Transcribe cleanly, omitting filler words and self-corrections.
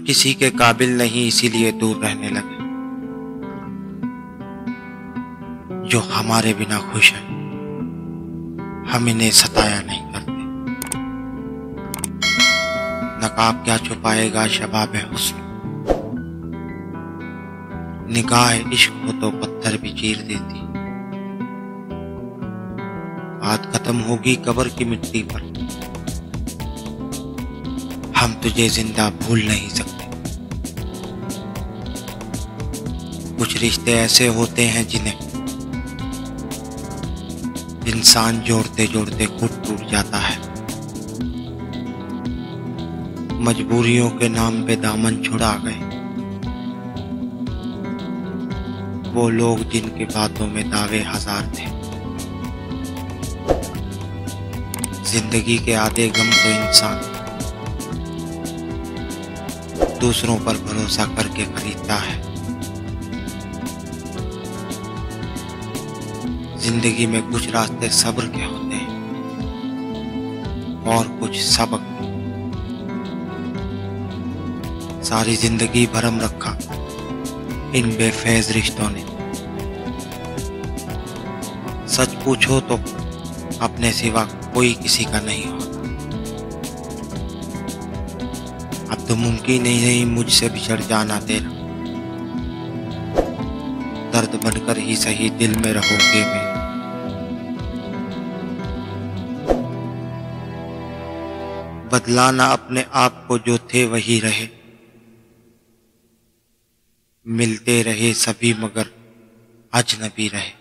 किसी के काबिल नहीं इसीलिए दूर रहने लगे। जो हमारे बिना खुश है हम इन्हें सताया नहीं करते। नकाब क्या छुपाएगा शबाब हुस्न, निगाह इश्क हो तो पत्थर भी चीर देती। बात खत्म होगी कब्र की मिट्टी पर, हम तुझे जिंदा भूल नहीं सकते। कुछ रिश्ते ऐसे होते हैं जिन्हें इंसान जोड़ते जोड़ते खुद टूट जाता है। मजबूरियों के नाम पे दामन छुड़ा गए वो लोग जिनके बातों में दावे हजार थे। जिंदगी के आधे गम तो इंसान दूसरों पर भरोसा करके खरीदता है। जिंदगी में कुछ रास्ते सब्र के होते हैं और कुछ सबक। सारी जिंदगी भरम रखा इन बेफैज रिश्तों ने। सच पूछो तो अपने सिवा कोई किसी का नहीं होता। अब तो मुमकिन ही नहीं मुझसे बिछड़ जाना तेरा। दर्द बनकर ही सही दिल में रहोगे मेरे। बदलाना अपने आप को, जो थे वही रहे। मिलते रहे सभी मगर अजनबी रहे।